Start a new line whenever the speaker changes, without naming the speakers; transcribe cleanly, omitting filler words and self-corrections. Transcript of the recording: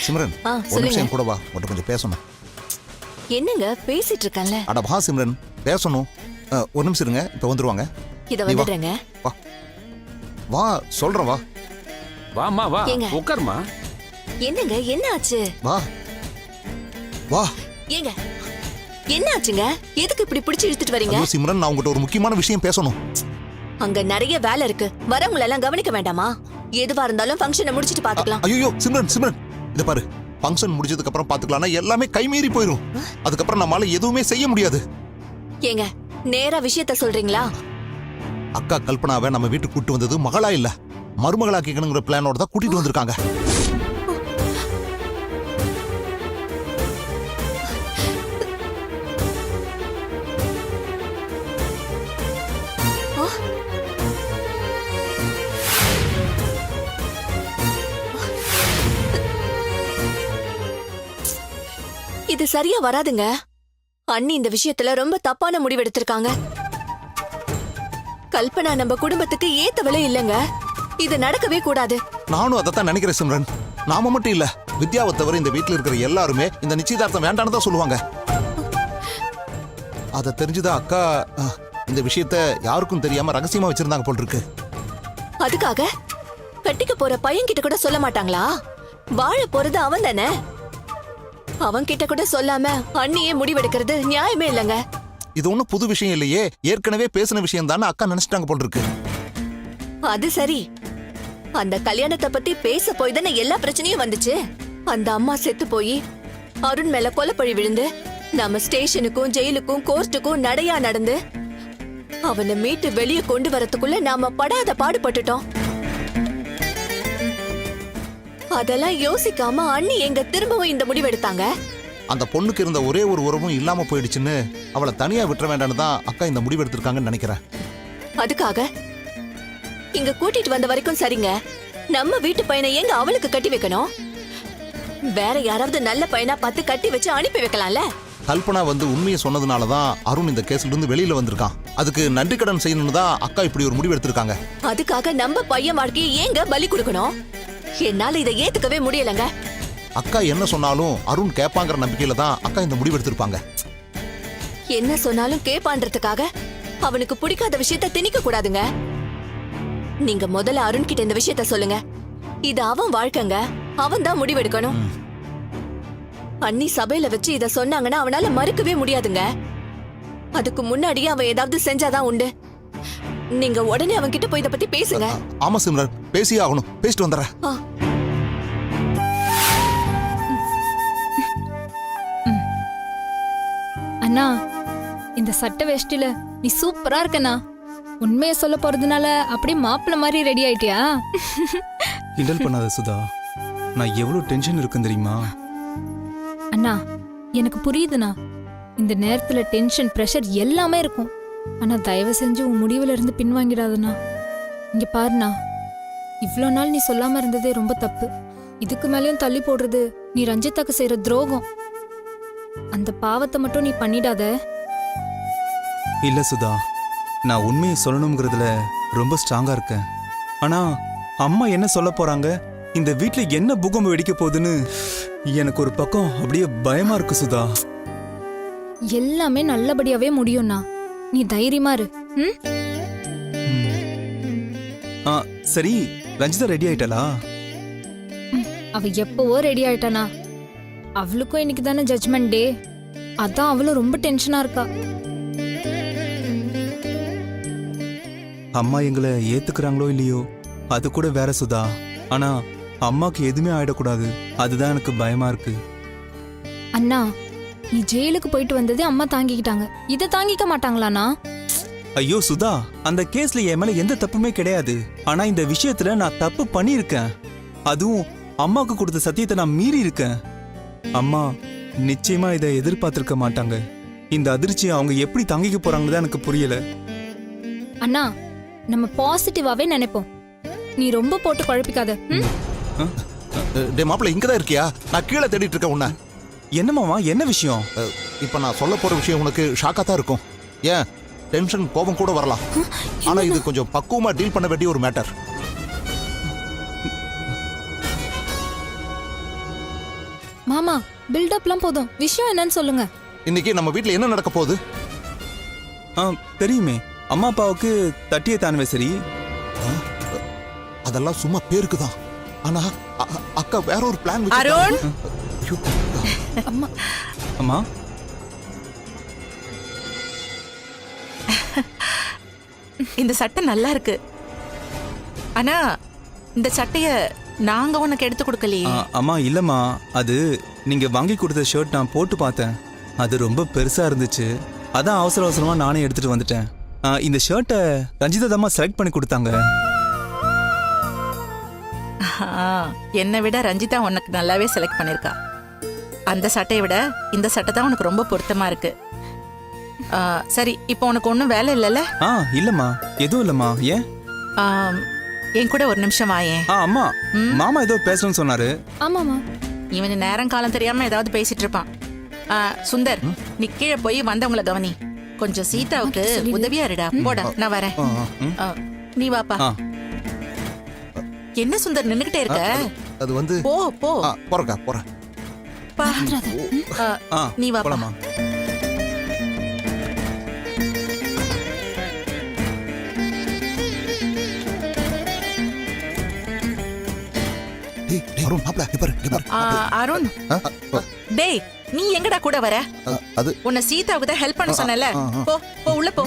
சிம்ரன் ஒரு நிமிஷம் கூட வா, உன்கிட்ட கொஞ்சம் பேசணும்.
என்னங்க பேசிட்டு இருக்கேன்ல?
அட வா சிம்ரன், பேசணும். ஒரு நிமிஷம் இருங்க, இப்போ வந்துருவாங்க.
இத வந்துடுறேங்க.
வா வா, சொல்றேன் வா.
வாமா வா, உட்காருமா.
என்னங்க என்ன ஆச்சு?
வா வா.
ஏங்க என்ன ஆச்சுங்க? எதுக்கு இப்படி பிடிச்சு இழுத்துட்டு வரீங்க?
ஐயோ சிம்ரன், நான் உங்ககிட்ட ஒரு முக்கியமான விஷயம் பேசணும்.
அங்க நிறைய வேலை இருக்கு, வரவங்களை எல்லாம் கவனிக்க வேண்டாமா? எதுவா இருந்தாலும் ஃபங்க்ஷனை முடிச்சிட்டு பாத்துக்கலாம்.
ஐயோ சிம்ரன் சிம்ரன், இத பாரு, ஃபங்க்ஷன் முடிஞ்சதுக்கு அப்புறம் பாத்துக்கலாம்னா எல்லாமே கைமீறி போயிடும். அதுக்கப்புறம் நம்மளால எதுவுமே செய்ய முடியாது.
ஏங்க நேரா விஷயத்த சொல்றீங்களா?
அக்கா கல்பனாவை நம்ம வீட்டுக்கு கூட்டு வந்தது மகளா இல்ல, மருமகளாக்கிக்கணுங்கிற பிளானோட தான் கூட்டிட்டு வந்திருக்காங்க.
இது சரியா வராதுங்க. அண்ணி இந்த விஷயத்துல ரொம்ப தப்பான முடிவு எடுத்திருக்காங்க. கல்பனா நம்ம குடும்பத்துக்கு ஏத்தவளே இல்லங்க. இது நடக்கவே கூடாது.
நானும் அதைத்தான் நினைக்கிறேன் சிம்ரன். நாம மட்டும் இல்ல, வித்யாவை தவிர இந்த வீட்டுல இருக்கிற எல்லாருமே இந்த நிச்சயதார்த்தம் வேண்டான்னு தான் சொல்லுவாங்க. அதை தெரிஞ்சுதான் அக்கா இந்த விஷயத்த யாருக்கும் தெரியாம ரகசியமா வச்சிருந்தாங்க போல் இருக்கு.
அதுக்காக கட்டிக்க போற பையன் கிட்ட கூட சொல்ல மாட்டாங்களா? வாழ போறது அவன் தானே. அவன் கிட்ட கூட சொல்லாம அண்ணியே முடிவெடுக்கிறது நியாயமே இல்லங்க.
இது ஒண்ணும் புது விஷயம் இல்லையே, ஏற்கனவே பேசின விஷயம் தானே அக்கா நினைச்சிட்டாங்க போல் இருக்கு.
அது சரி, அந்த கல்யாணத்தை பத்தி பேச போய் தானே எல்லா பிரச்சனையும் வந்துச்சு. அந்த அம்மா செத்து போய் அருண் மேல கொலைப்பழி விழுந்து நம்ம ஸ்டேஷனுக்கும் ஜெயிலுக்கும் கோர்ட்டுக்கும் நடையா நடந்து அவனை மீட்டு வெளியே கொண்டு வரதுக்குள்ள நாம படாத பாடுபட்டுட்டோம். அதெல்லாம் யோசிக்காம அண்ணி எங்க திரும்பவும் இந்த முடிவெடுத்தாங்க.
அந்த பொண்ணுக்கு இருந்த ஒரே ஒரு உறவும் இல்லாம போயிடுச்சுன்னு அவளை தனியா விட்டுற வேண்டாம்னு தான் அக்கா இந்த முடிவு எடுத்திருக்காங்கன்னு நினைக்கிறேன்.
அதுக்காக இங்க கூட்டிட்டு வந்த வரைக்கும் சரிங்க. நம்ம வீட்டு பையனை எங்க அவளுக்கு கட்டி வைக்கணும்? வேற யாராவது நல்ல பையனா பார்த்து கட்டி வச்சு அனுப்பி வைக்கலாம்ல.
கல்பனா வந்து உண்மையை சொன்னதுனாலதான் அருண் இந்த கேஸ்ல இருந்து வெளியில வந்திருக்கான். அதுக்கு நன்றி கடன் செய்யணும்னு தான் அக்கா இப்படி ஒரு முடிவு எடுத்திருக்காங்க.
அதுக்காக நம்ம பையன் வாழ்க்கையை ஏங்க பலி கொடுக்கணும்? என்னால இதை ஏத்துக்கவே முடியலங்க.
அக்கா என்ன சொன்னாலும் அருண் கேட்பாங்கிற நம்பிக்கையில தான் அக்கா இந்த முடிவு எடுத்திருப்பாங்க.
என்ன சொன்னாலும் கேப்பான்றதுக்காக அவனுக்கு பிடிக்காத விஷயத்த திணிக்க கூடாதுங்க. நீங்க முதல்ல அருண் கிட்ட இந்த விஷயத்த சொல்லுங்க. இது அவன் வாழ்க்கைங்க, அவன் தான் முடிவெடுக்கணும். அண்ணி சபையில வச்சு இத சொன்னாங்கன்னா அவனால மறுக்கவே முடியாதுங்க. அதுக்கு முன்னாடியே அவன் ஏதாவது செஞ்சாதான் உண்டு. நீங்க உடனே அவன் கிட்ட போய் இத பத்தி பேசுங்க.
ஆமா சிம்ரன், பேசியே ஆகணும். பேசிட்டு வந்துடுறேன்.
அண்ணா, இந்த சட்டை வேஷ்டில நீ சூப்பரா இருக்கண்ணா. உண்மையை சொல்ல போறதுனால அப்படியே மாப்பிள்ள மாதிரி ரெடி ஆயிட்டியா?
கிண்டல் பண்ணாத சுதா, நான் எவ்வளவு டென்ஷன் இருக்குன்னு தெரியுமா?
அண்ணா எனக்கு புரியுதுண்ணா, இந்த நேரத்துல டென்ஷன் பிரஷர் எல்லாமே இருக்கும். ஆனா தயவு செஞ்சு உன் முடிவுல இருந்து பின்வாங்கிடாதுண்ணா. இங்க பாருண்ணா, இவ்வளோ நாள் நீ சொல்லாம இருந்ததே ரொம்ப தப்பு. இதுக்கு மேலேயும் தள்ளி போடுறது நீ ரஞ்சிதாக்கு செய்யற துரோகம். அந்த பாவத்தை மட்டும் நீ பண்ணிடாத.
இல்ல சுதா, நான் உண்மையை சொல்லணுங்கிறதுல ரொம்ப ஸ்ட்ராங்கா இருக்கேன். ஆனா அம்மா என்ன சொல்ல போறாங்க, இந்த வீட்டுல என்ன பூகம்பம் வெடிக்க போகுதுன்னு எனக்கு ஒரு பக்கம் அப்படியே பயமா இருக்கு சுதா.
எல்லாமே நல்லபடியாவே முடியும்ண்ணா, நீ தைரியமா இரு.
சரி, ரஞ்சிதா ரெடி ஆயிட்டாளா?
அவ எப்பவோ ரெடி ஆயிட்டானா. அவளுக்கும் இன்னைக்கு தானே ஜட்ஜ்மெண்ட் டே, அதான் அவளும் ரொம்ப டென்ஷனா இருக்கா.
அம்மா எங்களை ஏத்துக்கிறாங்களோ இல்லையோ அது கூட வேற சுதா, ஆனா அம்மாக்கு எதுவுமே ஆயிடக்கூடாது, அதுதான் எனக்கு பயமா இருக்கு.
அண்ணா, நீ ஜெயிலுக்கு போயிட்டு வந்ததே அம்மா தாங்கிக்கிட்டாங்க, இதை தாங்கிக்க மாட்டாங்களாண்ணா?
ஐயோ சுதா, அந்த கேஸ்ல என் மேல எந்த தப்புமே கிடையாது. ஆனா இந்த விஷயத்துல நான் தப்பு பண்ணியிருக்கேன். அதுவும் அம்மாக்கு கொடுத்த சத்தியத்தை நான் மீறி இருக்கேன். அம்மா நிச்சயமா இதை எதிர்பார்த்திருக்க மாட்டாங்க. இந்த அதிர்ச்சியை அவங்க எப்படி தாங்கிக்க போறாங்கன்னு தான் எனக்கு புரியல.
அண்ணா, நம்ம பாசிட்டிவாவே நினைப்போம், நீ ரொம்ப போட்டு குழப்பிக்காத.
டே மாப்பிள்ள, இங்கதான் இருக்கியா? நான் கீழே தேடிட்டு இருக்கேன் உன்ன.
என்னமாமா, என்ன விஷயம்?
இப்ப நான் சொல்ல போற விஷயம் உனக்கு ஷாக்கா தான் இருக்கும். ஏன், டென்ஷன் கோபம் கூட வரலாம். ஆனா இது கொஞ்சம் பக்குவமா டீல் பண்ண வேண்டிய ஒரு மேட்டர்.
மாமா பில்டப்லாம் போதும், விஷயம் என்னன்னு சொல்லுங்க.
இன்னைக்கு நம்ம வீட்ல என்ன நடக்க போகுது?
தெரியுமே, அம்மா அப்பாவுக்கு 30th anniversary.
அதெல்லாம் சும்மா பேருக்கு தான். ஆனா அக்கா வேற ஒரு பிளான்
அருண்!
அம்மா
அம்மா
இந்த சட்டை நல்லா இருக்கு. ஆனா இந்த சட்டைய நாங்க உனக்கு எடுத்து கொடுக்கலையே.
அம்மா இல்லம்மா, அது நீங்க வாங்கி கொடுத்த ஷர்ட் நான் போட்டு பார்த்தேன். அது ரொம்ப பெருசா இருந்துச்சு. அதான் அவசர அவசரமா நானே எடுத்துட்டு வந்துட்டேன். இந்த ஷர்ட்டை ரஞ்சிதா தாம்மா செலக்ட் பண்ணி கொடுத்தாங்க.
என்னை விட ரஞ்சிதா உனக்கு நல்லாவே செலக்ட் பண்ணிருக்கா. அந்த சட்டையை விட இந்த சட்டை தான் உனக்கு ரொம்ப பொருத்தமா இருக்கு. சரி, இப்போ உனக்கு ஒன்றும் வேலை இல்லைல்ல?
இல்லம்மா, எதுவும் இல்லம்மா. ஏன்?
என் கூட ஒரு நிமிஷம் வாயேன்.
அம்மா, மாமா ஏதோ பேசணும்னு சொன்னாரு.
ஆமாமா.
இவன் நேரம் காலம் தெரியாம ஏதாவது பேசிட்டு இருப்பான். சுந்தர், நீ கீழே போய் வந்தவங்கள கவனி. கொஞ்சம் சீதாவுக்கு உதவியா இருடா. போடா, நான் வரேன். நீ வாப்பா. என்ன சுந்தர் நின்னுகிட்டே இருக்க?
அது வந்து
போ போ.
போறக்கா போறேன்.
பா. நீ வாப்பா.
போலாமா?
அருண் மாப்ள இவர்
அருண், டேய் நீ எங்கடா கூட வர?
அது
உன்னை சீதாவுக்கு தான் ஹெல்ப் பண்ண சொன்னல. போ போ, உள்ள போ.